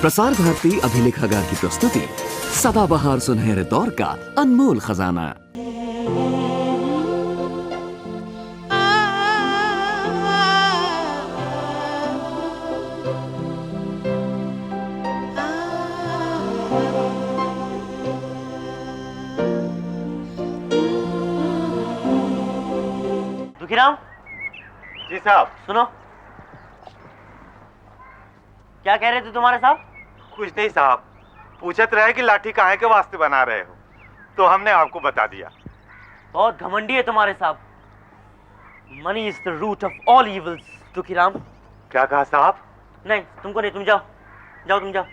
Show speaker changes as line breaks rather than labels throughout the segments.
प्रसार भारती अभिलेखागार की प्रस्तुति सदाबहार सुनहरे दौर का अनमोल खजाना।
दुखीराम
जी साहब।
सुनो, क्या कह रहे थे तुम्हारे साहब?
कुछ नहीं साहब, पूछत रहे कि लाठी काहे के वास्ते बना रहे हो, तो हमने आपको बता दिया।
बहुत घमंडी है तुम्हारे साहब। Money is the root of all evils. Dukhiram.
क्या कहा साहब?
नहीं, तुमको नहीं, तुम जाओ जाओ, तुम जाओ।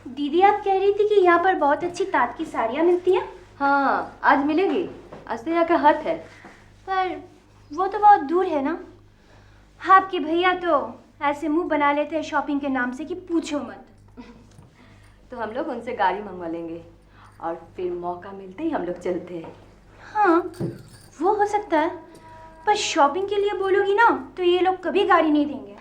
दीदी, आप कह रही थी कि यहाँ पर बहुत अच्छी ताँत की साड़ियाँ मिलती हैं।
हाँ, आज मिलेगी। आज तो यहाँ का हट है।
पर वो तो बहुत दूर है ना। आपके भैया तो ऐसे मुंह बना लेते हैं शॉपिंग के नाम से कि पूछो मत।
तो हम लोग उनसे गाड़ी मंगवा लेंगे और फिर मौका मिलते ही हम लोग चलते हैं।
हाँ, वो हो सकता है, पर शॉपिंग के लिए बोलोगी ना तो ये लोग कभी गाड़ी नहीं देंगे।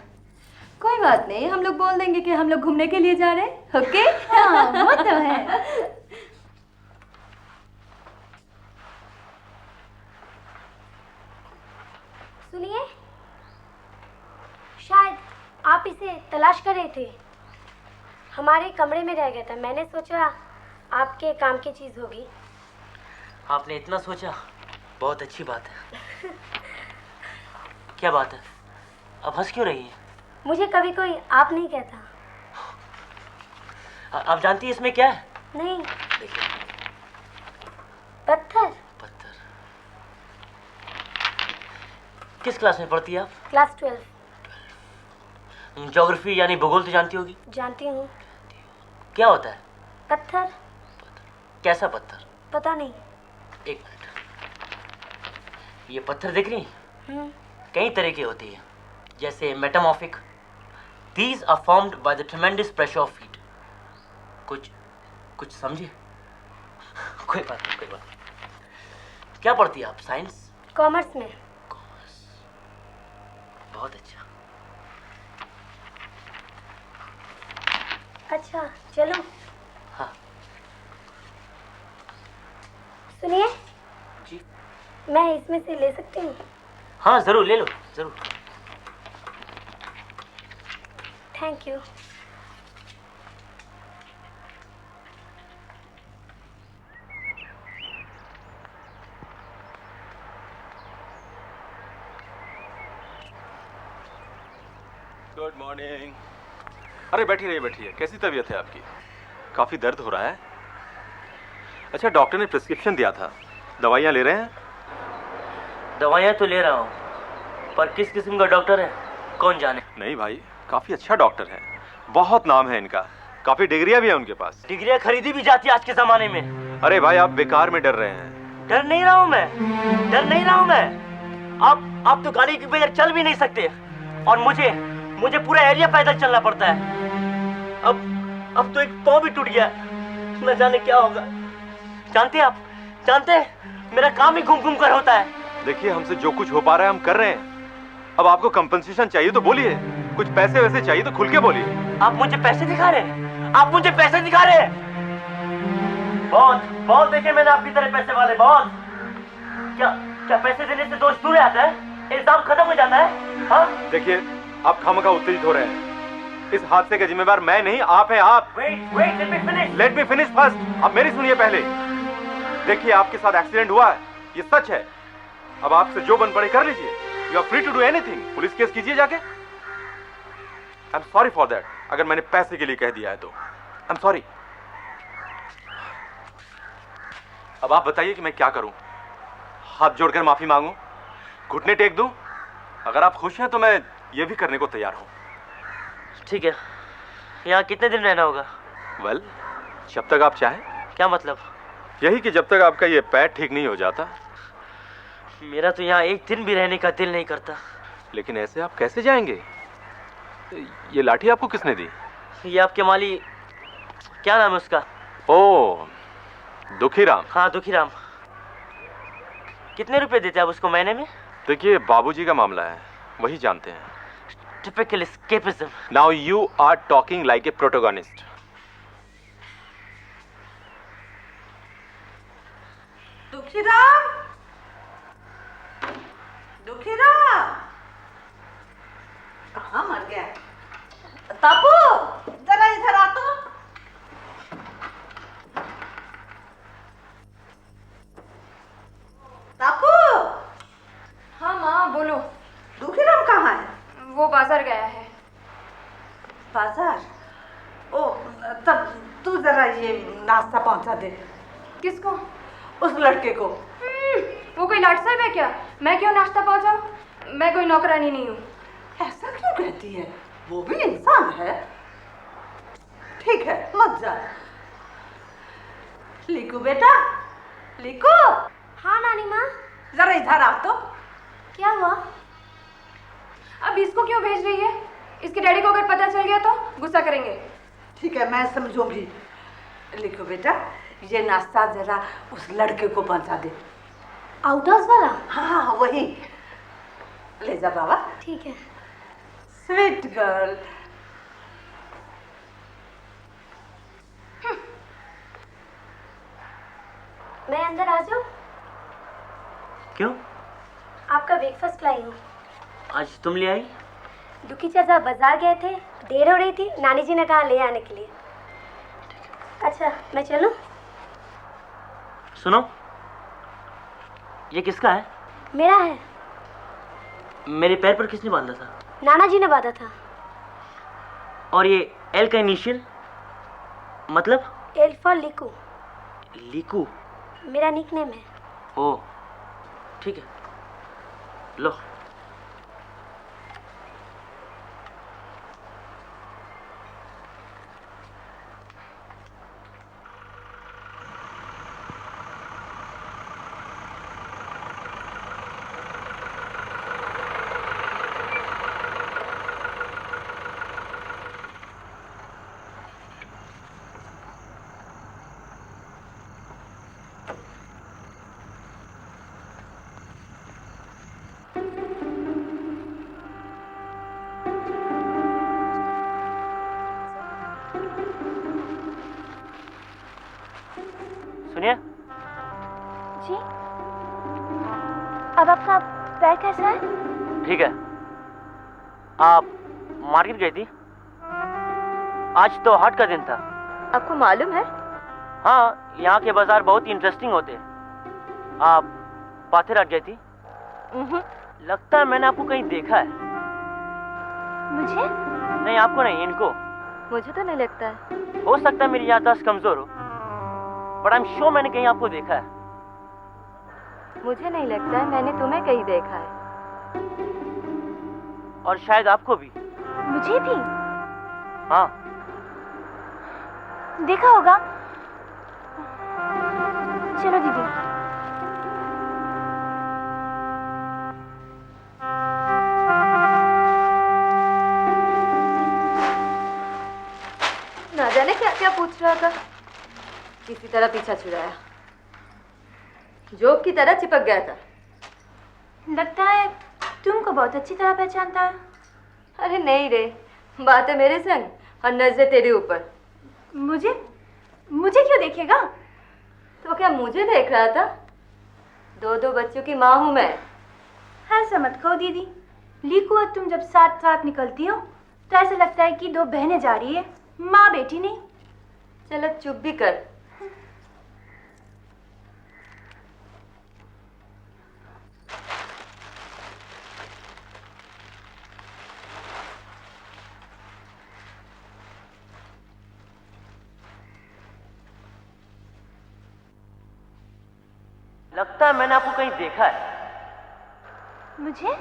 कोई बात नहीं, हम लोग बोल देंगे कि हम लोग घूमने के लिए जा रहे हैं। ओके?
हाँ, वो तो है। सुनिए, शायद आप इसे तलाश कर रहे थे। हमारे कमरे में रह गया था, मैंने सोचा आपके काम की चीज़ होगी।
आपने इतना सोचा, बहुत अच्छी बात है। क्या बात है, अब हंस क्यों रही है?
मुझे कभी कोई आप नहीं कहता।
आप जानती है इसमें क्या है?
नहीं।
देखिए,
पत्थर।
पत्थर। किस क्लास में पढ़ती है आप?
क्लास 12।
ज्योग्राफी यानी भूगोल तो जानती होगी?
जानती हूँ।
क्या होता है?
पत्थर।
कैसा पत्थर?
पता नहीं।
एक मिनट, ये पत्थर देख रही? कई तरह की होती है, जैसे metamorphic. These are formed by the tremendous pressure of heat. कुछ समझे? कोई बात नहीं, कोई बात नहीं। क्या पढ़ती है आप? साइंस?
कॉमर्स में।
कॉमर्स, बहुत अच्छा।
अच्छा, चलो।
हाँ।
सुनिए,
जी।
मैं इसमें से ले सकती हूँ?
हाँ, जरूर ले लो, जरूर।
Thank you.
Good morning. अरे बैठिए बैठिए, कैसी तबीयत है आपकी? काफ़ी दर्द हो रहा है? अच्छा, डॉक्टर ने प्रिस्क्रिप्शन दिया था, दवाइयाँ ले रहे हैं?
दवाइयाँ तो ले रहा हूँ, पर किस किस्म का डॉक्टर है कौन जाने।
नहीं भाई, काफ़ी अच्छा डॉक्टर है, बहुत नाम है इनका, काफ़ी डिग्रियाँ भी है उनके पास।
डिग्रियाँ खरीदी भी जाती है आज के ज़माने में।
अरे भाई, आप बेकार में डर रहे हैं।
डर नहीं रहा हूँ मैं, डर नहीं रहा हूँ मैं। आप तो गाड़ी के बगैर चल भी नहीं सकते, और मुझे पूरा एरिया पैदल चलना पड़ता है। अब तो एक पाँव भी टूट गया, न जाने क्या होगा। जानते हैं आप, जानते हैं मेरा काम ही घूम घूम कर होता है।
देखिए, हमसे जो कुछ हो पा रहा है हम कर रहे हैं। अब आपको कंपनसेशन चाहिए तो बोलिए, कुछ पैसे वैसे चाहिए तो खुल के बोलिए।
आप मुझे पैसे दिखा रहे हैं? आप मुझे पैसे दिखा रहे हैं? बहुत देखे मैंने आपकी तरह पैसे वाले, बहुत। क्या पैसे देने से दोस्त दूर आता है? इल्जाम खत्म हो जाता है? हाँ?
देखिए, आप खामखा उत्तेजित हो रहे हैं। इस हादसे का जिम्मेदार मैं नहीं, आप हैं। आप
wait,
let me finish first. अब मेरी सुनिए पहले। देखिए, आपके साथ एक्सीडेंट हुआ है, ये सच है। अब आपसे जो बन पड़े कर लीजिए। You are free to do anything. Police case कीजिए जाके। I am sorry for that. अगर मैंने पैसे के लिए कह दिया है तो आई एम सॉरी। अब आप बताइए कि मैं क्या करूं? हाथ जोड़कर माफी मांगूं, घुटने टेक दूं? अगर आप खुश हैं तो मैं ये भी करने को तैयार हूं।
ठीक है, यहाँ कितने दिन रहना होगा?
वेल, जब तक आप चाहें।
क्या मतलब?
यही कि जब तक आपका ये पैर ठीक नहीं हो जाता।
मेरा तो यहाँ एक दिन भी रहने का दिल नहीं करता।
लेकिन ऐसे आप कैसे जाएंगे? ये लाठी आपको किसने दी?
ये आपके माली, क्या नाम है उसका?
ओ, दुखीराम।
हाँ, दुखीराम। कितने रुपए देते आप उसको महीने में?
देखिए बाबूजी का मामला है, वही जानते हैं।
Typical escapism.
Now you are talking like a protagonist.
Dukhiram, Dukhiram, कहाँ मर गया? तापू, जरा इधर आ तो। तापू।
हाँ माँ बोलो।
दुखीराम कहाँ है?
वो बाजार गया है।
बाजार? ओ, तब तू जरा ये नाश्ता पहुंचा दे।
किसको?
उस लड़के को।
वो कोई लाट साहब है क्या? मैं क्यों नाश्ता पहुंचाऊं? मैं कोई नौकरानी नहीं हूँ।
ऐसा क्यों कहती है? वो भी इंसान है। ठीक है, मत जा। लीकू बेटा, लीकू,
हाँ नानी माँ।
जरा इधर आ तो।
क्या हुआ?
अब इसको क्यों भेज रही है? इसके डैडी को अगर पता चल गया तो गुस्सा करेंगे।
ठीक है, मैं समझूंगी। लीकू बेटा, ये नाश्ता जरा उस लड़के को पहुंचा दे।
आउट हाउस वाला?
हाँ वही। ले जा बाबा।
ठीक है।
Sweet girl.
मैं अंदर आ जाऊं?
क्यों?
आपका ब्रेकफास्ट लाई हूँ।
आज तुम ले आई?
दुखी चाचा बाजार गए थे, देर हो रही थी, नानी जी ने कहा ले आने के लिए। अच्छा, मैं चलूं?
सुनो, ये किसका है?
मेरा है।
मेरे पैर पर किसने बांधा था?
नाना जी ने बांधा था।
और ये एल का इनिशियल मतलब?
L for Leeku.
लीकू?
मेरा निकनेम है।
ओ, ठीक है, लो। सुनिए।
जी? अब आपका पैर कैसा है?
ठीक है। आप मार्केट गई थी? आज तो हाट का दिन था।
आपको मालूम है?
हाँ, यहाँ के बाजार बहुत ही इंटरेस्टिंग होते हैं। आप पाथेरहाट गई थी? लगता है मैंने आपको कहीं देखा है।
मुझे?
नहीं, आपको नहीं, इनको।
मुझे तो नहीं लगता है।
हो सकता है मेरी याददाश्त कमजोर हो, बट आई एम श्योर मैंने कहीं आपको देखा है।
मुझे नहीं लगता है मैंने तुम्हें कहीं देखा है।
और शायद आपको भी।
मुझे भी?
हाँ।
देखा होगा। चलो दीदी।
ना जाने क्या क्या पूछ रहा था। किसी तरह पीछा छुड़ाया, जोक की तरह चिपक गया था।
लगता है तुमको बहुत अच्छी तरह पहचानता है।
अरे नहीं रे, बात है मेरे संग और नजर तेरे ऊपर।
मुझे मुझे क्यों देखेगा?
तो क्या मुझे देख रहा था? दो दो बच्चों की माँ हूँ मैं।
ऐसा मत कहो दीदी। लीकू और तुम जब साथ साथ निकलती हो तो ऐसा लगता है कि दो बहनें जा रही है, माँ बेटी नहीं।
चलो चुप भी कर।
लगता है मैंने आपको कहीं देखा है।
मुझे?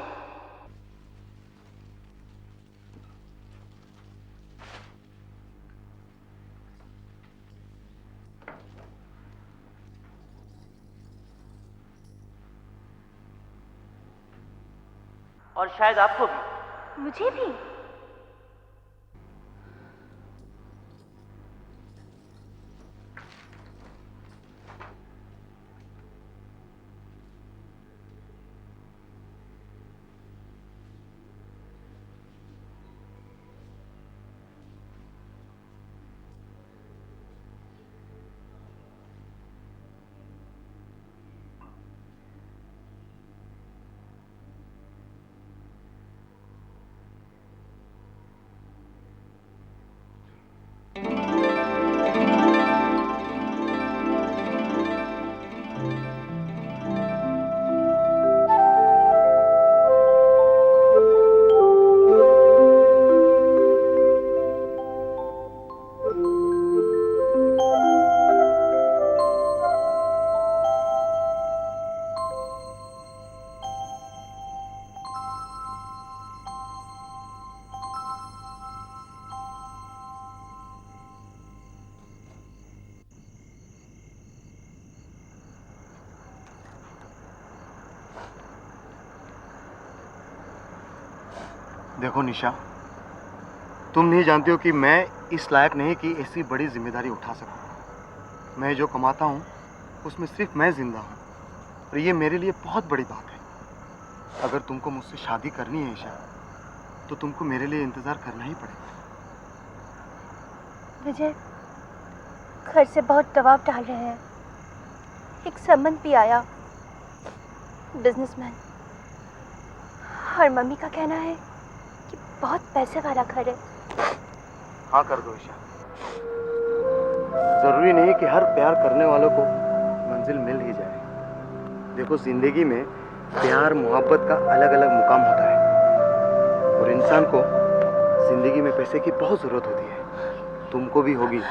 और शायद आपको भी।
मुझे भी?
देखो निशा, तुम नहीं जानती हो कि मैं इस लायक नहीं कि ऐसी बड़ी जिम्मेदारी उठा सकूं। मैं जो कमाता हूं उसमें सिर्फ मैं जिंदा हूं, और ये मेरे लिए बहुत बड़ी बात है। अगर तुमको मुझसे शादी करनी है ईशा, तो तुमको मेरे लिए इंतजार करना ही पड़ेगा।
विजय, घर से बहुत दबाव डाल रहे हैं। एक संबंध भी आया, बिजनेसमैन, और मम्मी का कहना है कि बहुत पैसे वाला घर है।
हाँ कर दो ईशा। जरूरी नहीं कि हर प्यार करने वालों को मंजिल मिल ही जाए। देखो, जिंदगी में प्यार मोहब्बत का अलग अलग मुकाम होता है, और इंसान को जिंदगी में पैसे की बहुत जरूरत होती है। तुमको भी होगी।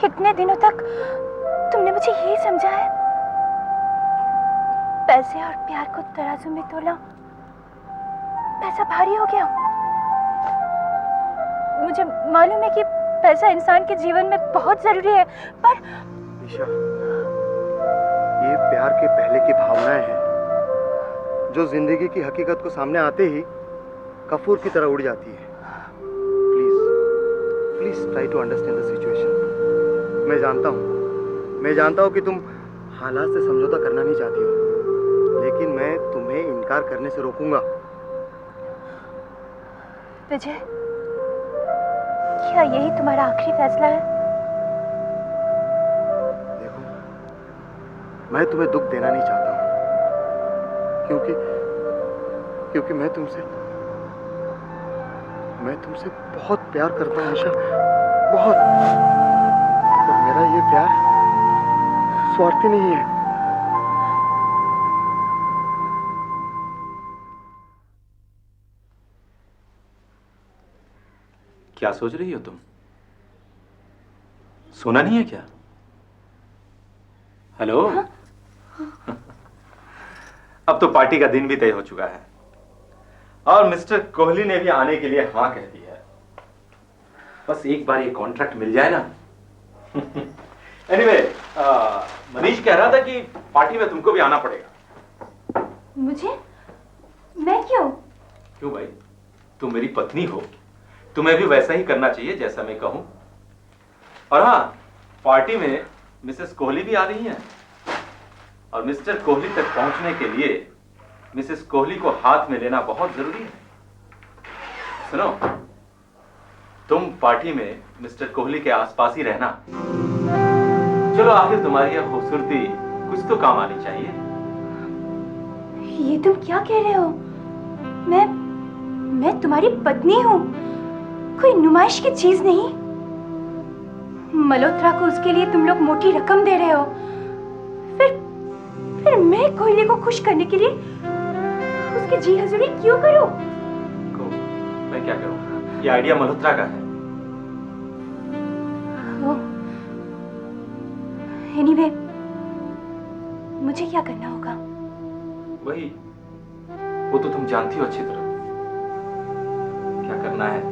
इतने दिनों तक तुमने मुझे यही समझाया, पैसे और प्यार को तराजू में तोला, पैसा भारी हो गया। मुझे मालूम है कि पैसा इंसान के जीवन में बहुत जरूरी है, पर
ईशा, ये प्यार के पहले की भावनाएं हैं जो जिंदगी की हकीकत को सामने आते ही कफूर की तरह उड़ जाती है। Please try to understand the situation. मैं जानता हूँ कि तुम हालात से समझौता करना नहीं चाहती हो, लेकिन मैं तुम्हें इनकार करने से रोकूंगा।
विजय, क्या यही तुम्हारा आखिरी फैसला है?
देखो, मैं तुम्हें दुख देना नहीं चाहता हूँ, क्योंकि मैं तुमसे बहुत प्यार करता हूँ निशा, बहुत। और मेरा ये प्यार स्वार्थी नहीं है।
क्या सोच रही हो तुम? सोना नहीं है क्या? हेलो? अब तो पार्टी का दिन भी तय हो चुका है, और मिस्टर कोहली ने भी आने के लिए हाँ कह दी है। बस एक बार ये कॉन्ट्रैक्ट मिल जाए ना। एनीवे, मनीष कह रहा था कि पार्टी में तुमको भी आना पड़ेगा।
मुझे? मैं क्यों?
क्यों भाई, तुम मेरी पत्नी हो, तुम्हें भी वैसा ही करना चाहिए जैसा मैं कहूं। और हाँ, पार्टी में मिसेस कोहली भी आ रही हैं, और मिस्टर कोहली तक पहुंचने के लिए मिसेस कोहली को हाथ में लेना बहुत जरूरी है। सुनो, तुम पार्टी में मिस्टर कोहली के आसपास ही रहना। चलो, आखिर तुम्हारी यह खूबसूरती कुछ तो काम आनी चाहिए।
ये तुम क्या कह रहे हो? मैं तुम्हारी पत्नी हूँ, कोई नुमाइश की चीज नहीं। मल्होत्रा को उसके लिए तुम लोग मोटी रकम दे रहे हो, फिर मैं कोहली को खुश करने के लिए उसकी जी हजूरी क्यों करूं?
मैं क्या करूं? ये आइडिया मल्होत्रा का है।
एनीवे, मुझे क्या करना होगा?
वही, वो तो तुम जानती हो अच्छी तरह क्या करना है।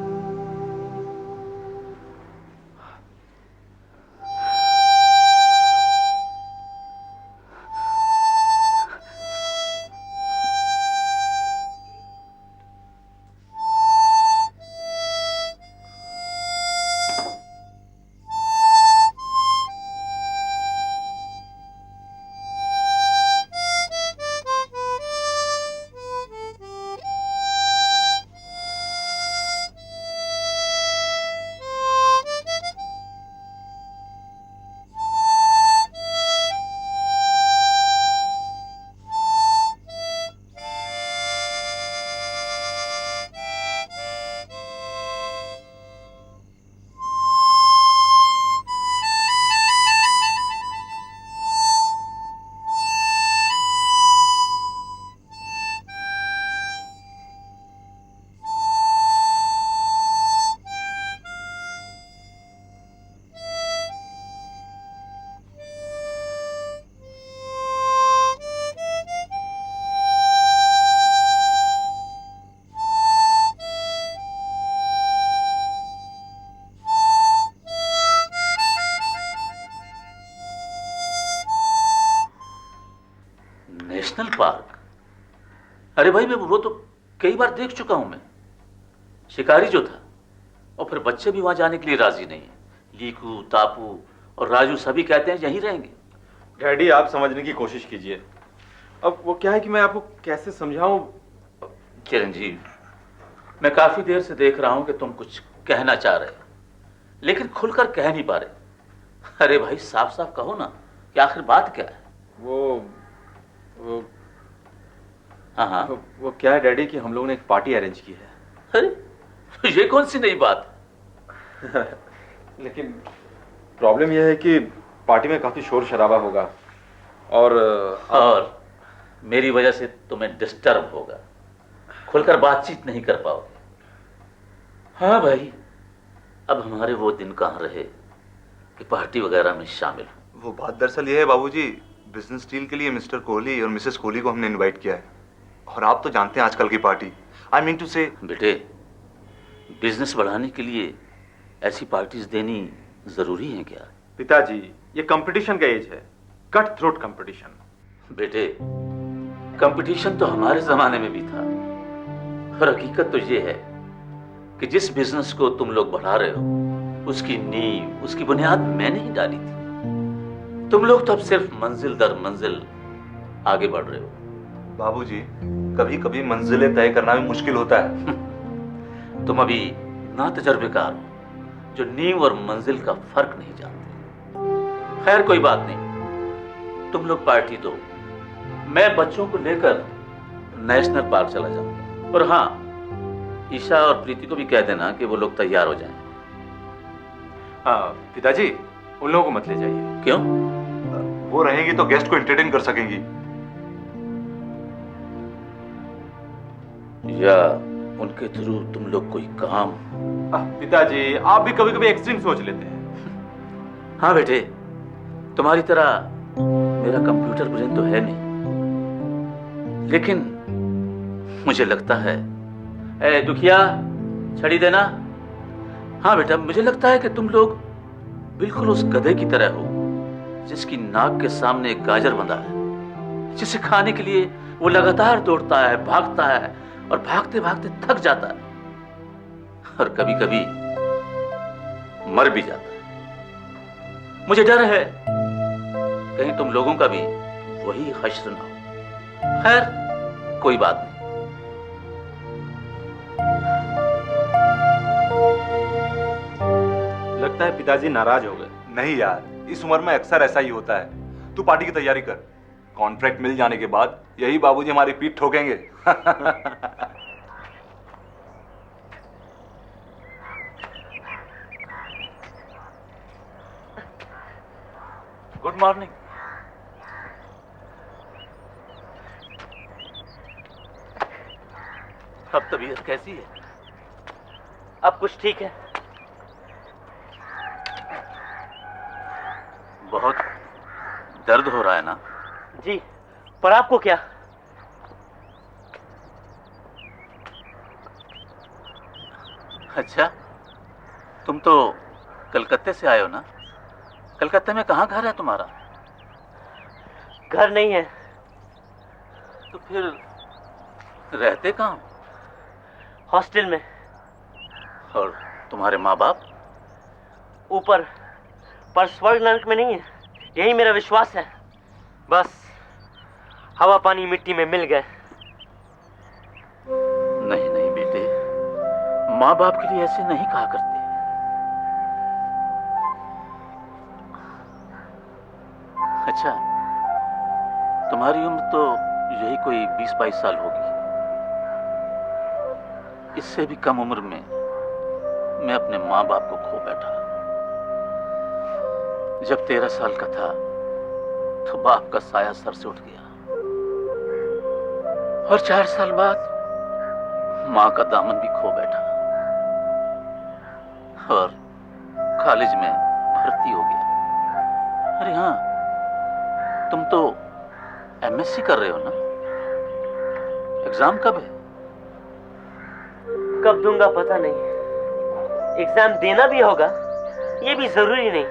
National park? अरे भाई, मैं वो तो कई बार देख चुका हूं मैं। शिकारी जो था, और फिर बच्चे भी वहां जाने के लिए राजी नहीं है। लीकू, तापू और राजू सभी कहते हैं यहीं रहेंगे।
डैडी, आप समझने की कोशिश कीजिए। अब वो क्या है कि मैं आपको कैसे समझाऊं।
चिरंजीव, मैं काफी देर से देख रहा हूं कि तुम कुछ कहना चाह रहे हो, लेकिन खुलकर कह नहीं पा रहे। अरे भाई, साफ साफ कहो ना कि आखिर बात क्या है।
वो
हाँ,
वो क्या है डैडी कि हम लोगों ने एक पार्टी अरेंज की है।
अरे तो ये कौन सी नई बात।
लेकिन प्रॉब्लम यह है कि पार्टी में काफी शोर शराबा होगा और
मेरी वजह से तुम्हें डिस्टर्ब होगा, खुलकर बातचीत नहीं कर पाओगे। हाँ भाई, अब हमारे वो दिन कहाँ रहे कि पार्टी वगैरह में शामिल हो।
वो बात दरअसल ये है बाबूजी, बिजनेस डील के लिए मिस्टर कोहली और मिसेस कोहली को हमने इनवाइट किया है। और आप तो जानते हैं आजकल की पार्टी, आई मीन टू से।
बेटे, बिजनेस बढ़ाने के लिए ऐसी पार्टीज देनी जरूरी है क्या?
पिताजी, ये कंपटीशन का एज है, कट थ्रोट कंपटीशन।
बेटे, कंपटीशन तो हमारे जमाने में भी था, और हकीकत तो ये है कि जिस बिजनेस को तुम लोग बढ़ा रहे हो उसकी नींव, उसकी बुनियाद मैंने ही डाली थी। तुम लोग तो अब सिर्फ मंजिल दर मंजिल आगे बढ़ रहे हो।
बाबूजी, कभी कभी मंजिलें तय करना भी मुश्किल होता है।
तुम अभी ना तजर्बेकार हो, जो नींव और मंजिल का फर्क नहीं जानते। खैर, कोई बात नहीं, तुम लोग पार्टी दो, मैं बच्चों को लेकर नेशनल पार्क चला जाऊंगा। और हाँ, ईशा और प्रीति को भी कह देना कि वो लोग तैयार हो जाएं।
हाँ पिताजी, उन लोगों को मत ले जाइए।
क्यों?
वो रहेंगी तो गेस्ट को एंटरटेन कर सकेंगी।
या उनके थ्रू तुम लोग कोई काम।
पिताजी, आप भी कभी कभी एक्सट्रीम सोच लेते हैं।
हाँ बेटे, तुम्हारी तरह मेरा कंप्यूटर ब्रेन तो है नहीं, लेकिन मुझे लगता है। ए दुखिया, छड़ी देना। हाँ बेटा, मुझे लगता है कि तुम लोग बिल्कुल उस गधे की तरह हो जिसकी नाक के सामने एक गाजर बंधा है, जिसे खाने के लिए वो लगातार दौड़ता है, भागता है, और भागते भागते थक जाता है, और कभी कभी मर भी जाता है। मुझे डर है कहीं तुम लोगों का भी वही हश्र ना हो। खैर, कोई बात नहीं।
लगता है पिताजी नाराज हो गए।
नहीं यार, इस उम्र में अक्सर ऐसा ही होता है। तू पार्टी की तैयारी कर, कॉन्ट्रैक्ट मिल जाने के बाद यही बाबूजी हमारी पीठ ठोकेंगे।
Good morning. अब तबीयत कैसी है?
अब कुछ ठीक है।
बहुत दर्द हो रहा है ना?
जी, पर आपको क्या?
अच्छा, तुम तो कलकत्ते से आए हो ना? कलकत्ते में कहाँ घर है तुम्हारा?
घर नहीं है।
तो फिर रहते कहाँ?
हॉस्टल में।
और तुम्हारे माँ बाप?
ऊपर, पर स्वर्ग नरक में नहीं है, यही मेरा विश्वास है। बस हवा पानी मिट्टी में मिल गए।
नहीं नहीं बेटे, माँ बाप के लिए ऐसे नहीं कहा करते। अच्छा, तुम्हारी उम्र तो यही कोई 20-22 साल होगी। इससे भी कम उम्र में मैं अपने माँ बाप को खो बैठा। जब 13 साल का था तो बाप का साया सर से उठ गया, और 4 साल बाद माँ का दामन भी खो बैठा, और कॉलेज में भर्ती हो गया। अरे हाँ, तुम तो एमएससी कर रहे हो ना? एग्जाम कब है?
कब दूंगा पता नहीं। एग्जाम देना भी होगा, ये भी जरूरी नहीं।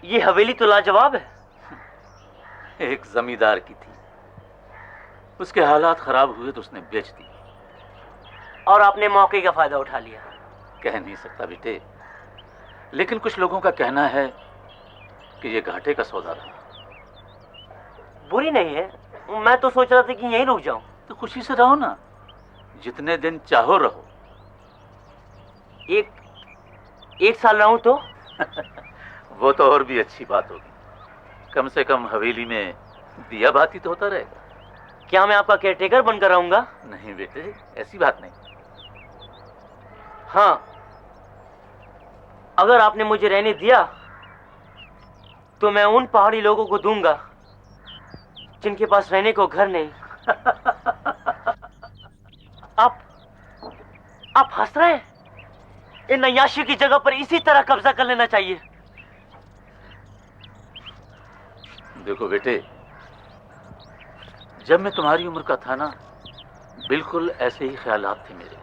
ये हवेली तो लाजवाब है।
एक जमींदार की थी, उसके हालात खराब हुए तो उसने बेच दी।
और आपने मौके का फायदा उठा लिया।
कह नहीं सकता बेटे, लेकिन कुछ लोगों का कहना है कि ये घाटे का सौदा रहा।
बुरी नहीं है, मैं तो सोच रहा था कि यहीं रुक जाऊं।
तो खुशी से रहो ना, जितने दिन चाहो रहो।
एक साल रहूं तो?
वो तो और भी अच्छी बात होगी। कम से कम हवेली में दिया बाती तो होता रहेगा।
क्या मैं आपका केयरटेकर बनकर रहूंगा?
नहीं बेटे, ऐसी बात नहीं।
हाँ, अगर आपने मुझे रहने दिया तो मैं उन पहाड़ी लोगों को दूंगा जिनके पास रहने को घर नहीं। आप हंस रहे हैं? इन नयाशियों की जगह पर इसी तरह कब्जा कर लेना चाहिए।
देखो बेटे, जब मैं तुम्हारी उम्र का था ना, बिल्कुल ऐसे ही ख्यालात थे मेरे।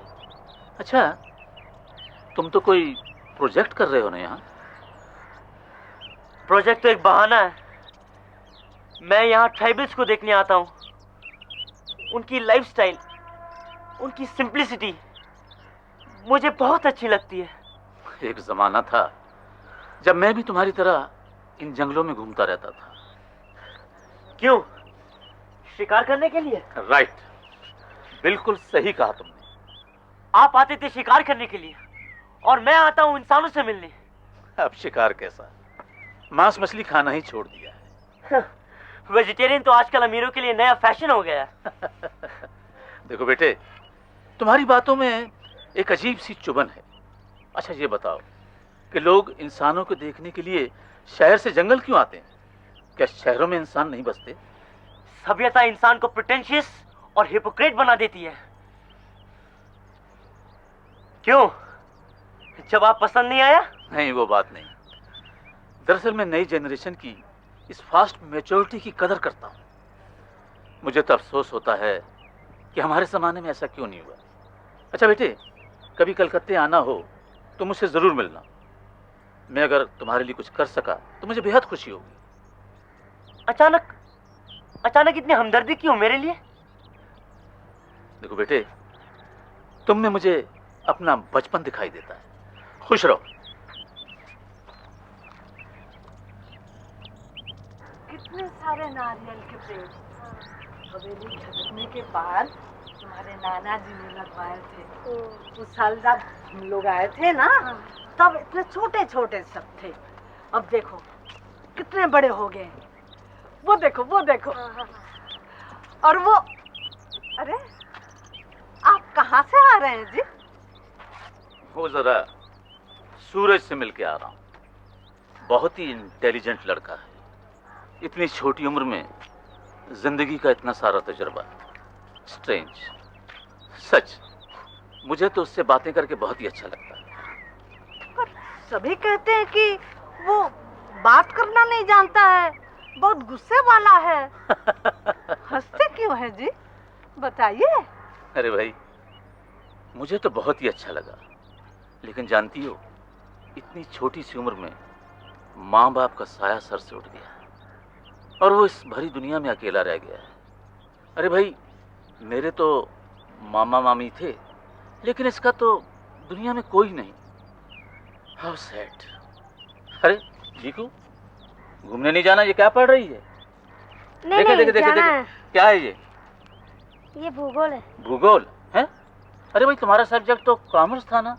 अच्छा, तुम तो कोई प्रोजेक्ट कर रहे हो ना यहाँ?
प्रोजेक्ट तो एक बहाना है। मैं यहाँ ट्राइबल्स को देखने आता हूँ। उनकी लाइफस्टाइल, उनकी सिंप्लिसिटी मुझे बहुत अच्छी लगती है।
एक जमाना था जब मैं भी तुम्हारी तरह इन जंगलों में घूमता रहता था।
क्यों? शिकार करने के लिए?
राइट, बिल्कुल सही कहा तुमने।
आप आते थे शिकार करने के लिए और मैं आता हूँ इंसानों से मिलने।
अब शिकार कैसा, मांस मछली खाना ही छोड़ दिया है।
वेजिटेरियन तो आजकल अमीरों के लिए नया फैशन हो गया है।
देखो बेटे, तुम्हारी बातों में एक अजीब सी चुभन है। अच्छा ये बताओ कि लोग इंसानों को देखने के लिए शहर से जंगल क्यों आते हैं? क्या शहरों में इंसान नहीं बसते?
सभ्यता इंसान को प्रिटेंशियस और हिपोक्रेट बना देती है। क्यों? जवाब पसंद नहीं आया?
नहीं, वो बात नहीं। दरअसल मैं नई जनरेशन की इस फास्ट मैच्योरिटी की कदर करता हूँ। मुझे तो अफसोस होता है कि हमारे ज़माने में ऐसा क्यों नहीं हुआ। अच्छा बेटे, कभी कलकत्ते आना हो तो मुझसे ज़रूर मिलना। मैं अगर तुम्हारे लिए कुछ कर सका तो मुझे बेहद खुशी होगी।
अचानक इतनी हमदर्दी क्यों मेरे लिए?
देखो बेटे, तुम में मुझे अपना बचपन दिखाई देता है। खुश रहो।
कितने सारे नारियल के पेड़ हवेली खरीदने के बाद तुम्हारे नाना जी ने लगवाए थे। उस साल जब हम लोग आए थे ना, तब इतने छोटे छोटे सब थे। अब देखो कितने बड़े हो गए। वो देखो, वो देखो। और वो, अरे आप कहाँ से आ रहे हैं जी?
वो जरा सूरज से मिलके आ रहा हूँ। बहुत ही इंटेलिजेंट लड़का है। इतनी छोटी उम्र में जिंदगी का इतना सारा तजुर्बा। स्ट्रेंज, सच मुझे तो उससे बातें करके बहुत ही अच्छा लगता है।
पर सभी कहते हैं कि वो बात करना नहीं जानता है, बहुत गुस्से वाला है। हंसते क्यों हैं जी, बताइए।
अरे भाई, मुझे तो बहुत ही अच्छा लगा, लेकिन जानती हो, इतनी छोटी सी उम्र में माँ बाप का साया सर से उठ गया और वो इस भरी दुनिया में अकेला रह गया है। अरे भाई, मेरे तो मामा मामी थे, लेकिन इसका तो दुनिया में कोई नहीं। How sad. अरे जीकू, घूमने नहीं जाना? ये क्या पढ़ रही है?
नहीं
देखे,
नहीं
देखे,
जाना
देखे,
है।
क्या है
ये भूगोल है।
भूगोल है? अरे भाई, तुम्हारा सब्जेक्ट तो कॉमर्स था ना?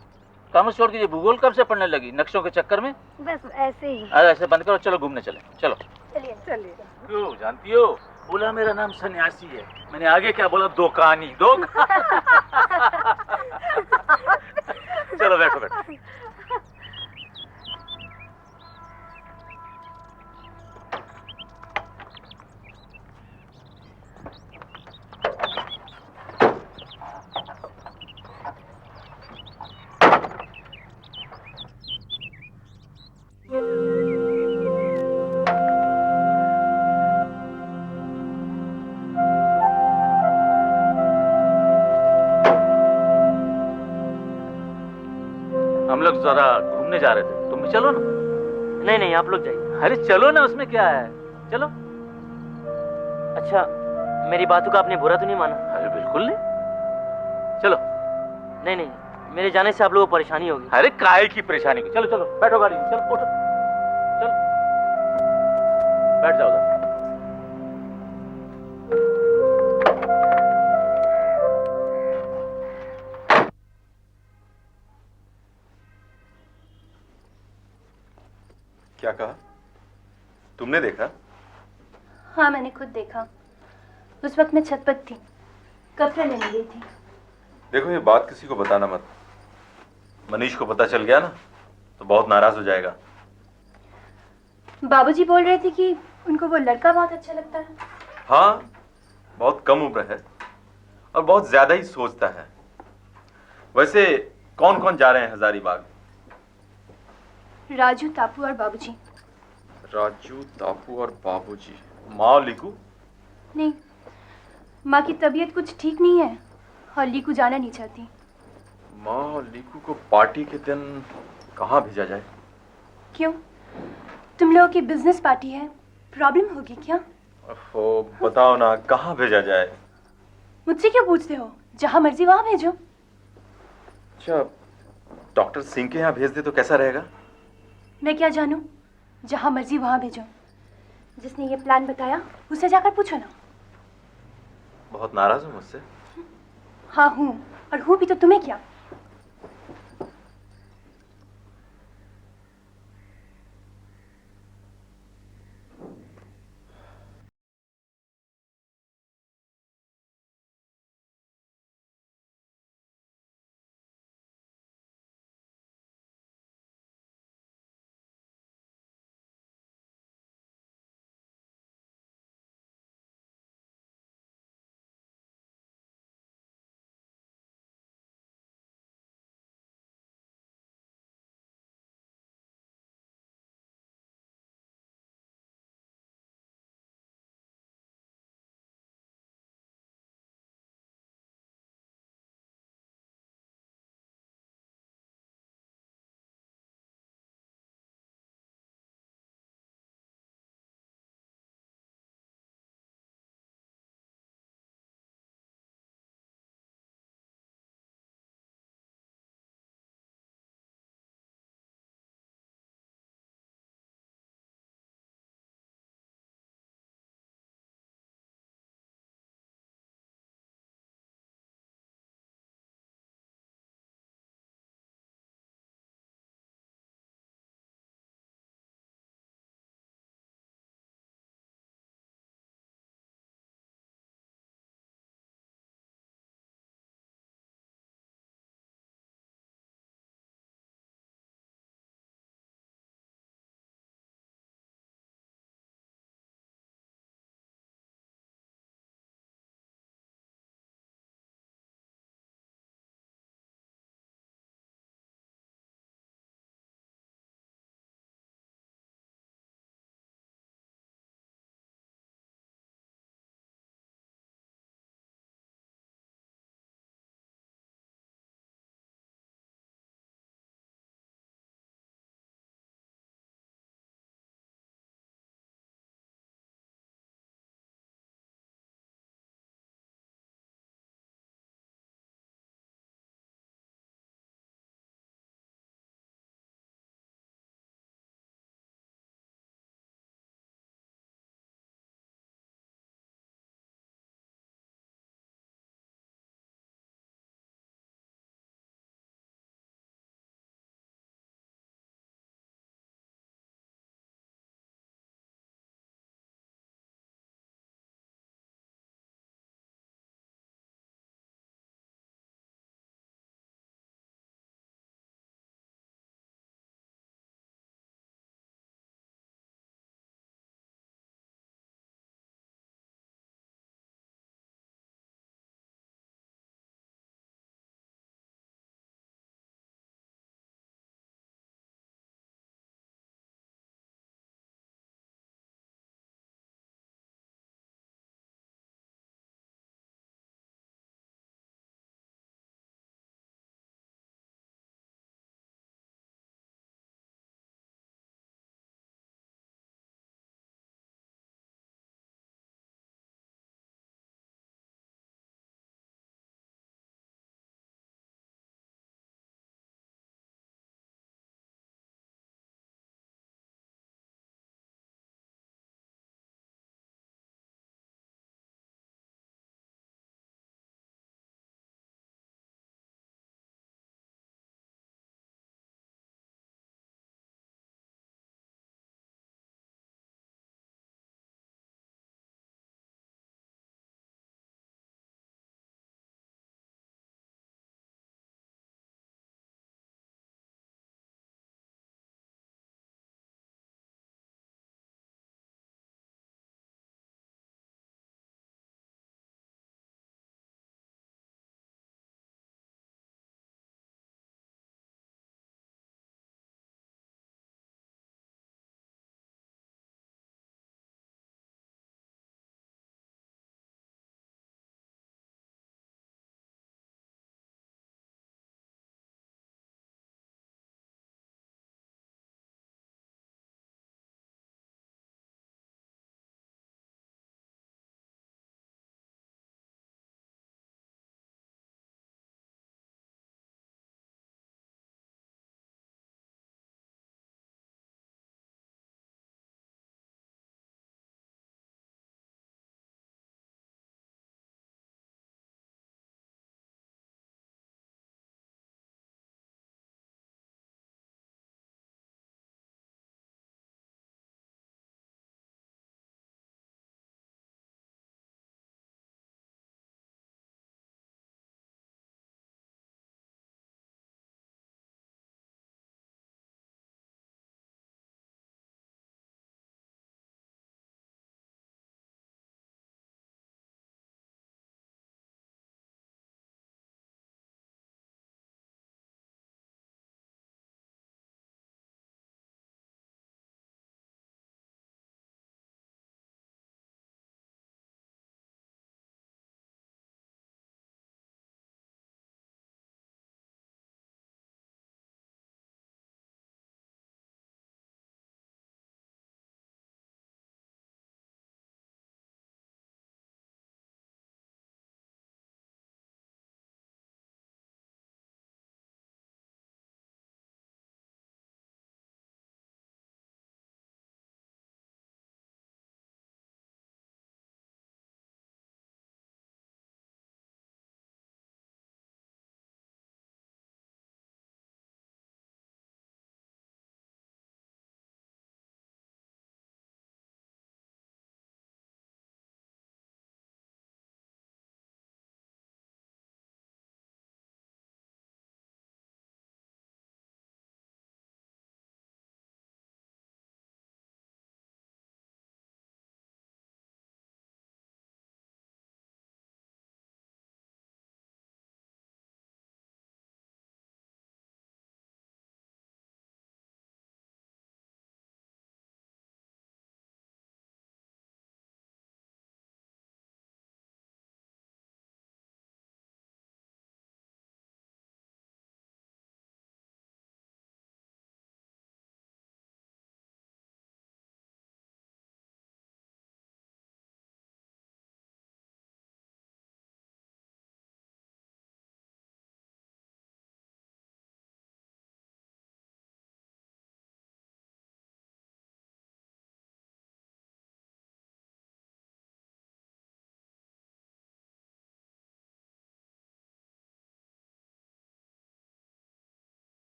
कॉमर्स छोड़ के ये भूगोल कब से पढ़ने लगी, नक्शों के चक्कर में?
बस ऐसे ही।
अरे ऐसे बंद करो, चलो घूमने चले। चलो
चलिए
चलिए।
क्यों, जानती हो, बोला मेरा नाम सन्यासी है। मैंने आगे क्या बोला? दो कहानी दो। चलो बैठो बैठो। हम लोग जरा घूमने जा रहे थे, तुम भी चलो ना।
नहीं नहीं, आप लोग जाइए।
अरे चलो ना, उसमें क्या है, चलो।
अच्छा, मेरी बातों का आपने बुरा तो नहीं माना?
अरे बिल्कुल नहीं, चलो।
नहीं नहीं, मेरे जाने से आप लोगों को परेशानी होगी।
अरे काय की परेशानी की, चलो चलो बैठो गाड़ी में, चलो उठो, चलो बैठ जाओ उधर।
क्या कहा? तुमने देखा?
हाँ, मैंने खुद देखा। उस वक्त मैं छत पर थी, कपड़े लेने गई थी।
देखो, ये बात किसी को बताना मत। मनीष को पता चल गया ना तो बहुत नाराज हो जाएगा।
बाबूजी बोल रहे थे कि उनको वो लड़का बहुत अच्छा लगता है।
हाँ, बहुत कम उम्र है और बहुत ज्यादा ही सोचता है। वैसे कौन कौन जा रहे हैं हजारीबाग?
राजू, तापू और बाबूजी।
राजू, तापू और बाबूजी। माँ और लीकू?
नहीं, माँ की तबीयत कुछ ठीक नहीं है और लीकू जाना नहीं चाहती।
माँ और लीकू को पार्टी के दिन कहाँ भेजा जाए?
क्यों, तुम लोगों की बिजनेस पार्टी है, प्रॉब्लम होगी क्या?
ओहो, बताओ ना, कहाँ भेजा जाए?
मुझसे क्यों पूछते हो? जहाँ मर्जी वहाँ भेजो।
अच्छा, डॉक्टर सिंह के यहाँ भेज दे तो कैसा रहेगा?
मैं क्या जानूँ, जहाँ मर्जी वहाँ भेजो। जिसने ये प्लान बताया उसे जाकर पूछो ना।
बहुत नाराज हो मुझसे?
हाँ हूँ, और हूँ भी तो तुम्हें क्या।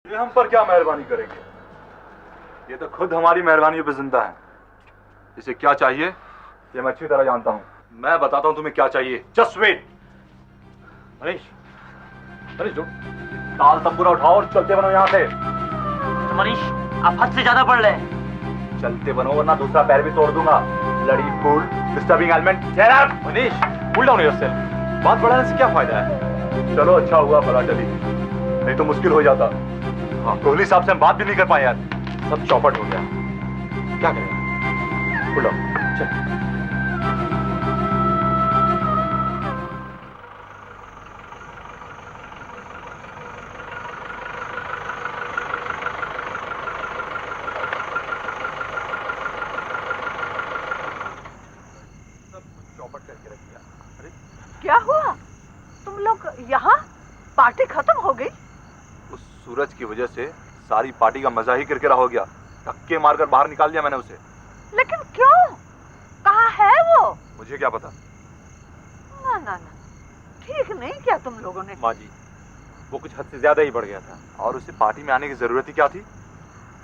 ये हम पर क्या मेहरबानी करेंगे? ये तो खुद हमारी मेहरबानी पे जिंदा है। इसे क्या चाहिए ये मैं अच्छी तरह जानता हूँ। मैं बताता हूँ तुम्हें क्या चाहिए। Just wait. मनीष, मनीष जो ताल तंबूरा उठाओ और चलते बनो यहाँ से।
मनीष, आप हद से ज्यादा बढ़ रहे हैं।
चलते बनो वरना दूसरा पैर भी तोड़ दूंगा। Bloody fool, disturbing element. Get out. Manish, cool down yourself. बात बढ़ाने से क्या फायदा है? चलो अच्छा हुआ पता चली, नहीं तो मुश्किल हो जाता। हाँ, कोहली साहब से हम बात भी नहीं कर पाए यार। सब चौपट हो गया। क्या करें? Cool down. चल।
क्या हुआ? तुम लोग यहाँ? पार्टी खत्म हो गई?
उस सूरज की वजह से सारी पार्टी का मजा ही किरकिरा हो गया। धक्के मारकर बाहर निकाल दिया मैंने उसे।
लेकिन क्यों? कहाँ है वो?
मुझे क्या पता।
ना ना ना, ठीक नहीं किया तुम लोगों ने।
माँ जी, वो कुछ हद से ज्यादा ही बढ़ गया था और उसे पार्टी में आने की जरूरत ही क्या थी?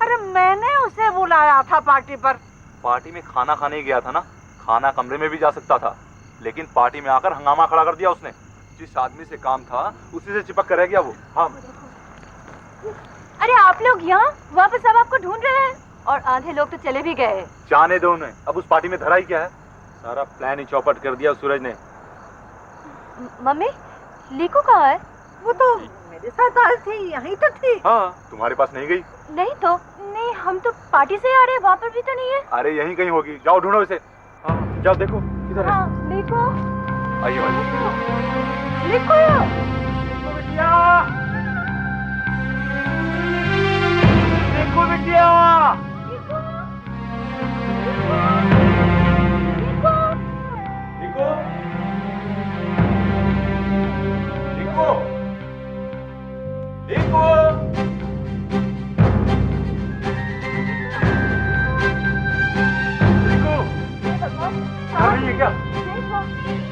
अरे मैंने उसे बुलाया था पार्टी पर।
पार्टी में खाना खाने ही गया था ना। खाना कमरे में भी जा सकता था, लेकिन पार्टी में आकर हंगामा खड़ा कर दिया उसने। जिस आदमी से काम था उसी से चिपक कर रह गया वो। हाँ।
अरे आप लोग यहाँ? वापस सब आपको ढूंढ रहे हैं।
और आधे लोग तो चले भी गए।
जाने दो उन्हें, अब उस पार्टी में धरा ही क्या है। सारा प्लान ही चौपट कर दिया सूरज ने।
मम्मी, लीको कहाँ है?
वो तो मेरे साथ आई थी, यहीं तो थी।
हाँ, तुम्हारे पास नहीं गई?
नहीं तो।
नहीं, हम तो पार्टी से आ रहे हैं, वहाँ पर भी तो नहीं है।
अरे यहीं कहीं होगी, जाओ ढूंढो इसे। हाँ, जाओ देखो किधर है।
हाँ, लीको।
आइए आइए।
लिखो।
देखो बिटिया। क्या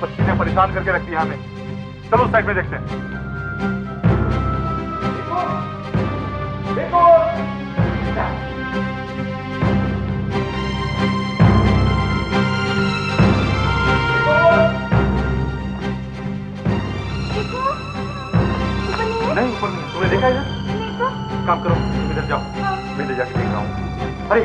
बच्ची ने परेशान करके रख दिया हमें। चलो उस साइड में देखते हैं। देखो, देखो। नहीं ऊपर नहीं। तुमने देखा है? काम करो, तुम इधर जाओ, मैं इधर जाके देख रहा हूँ। अरे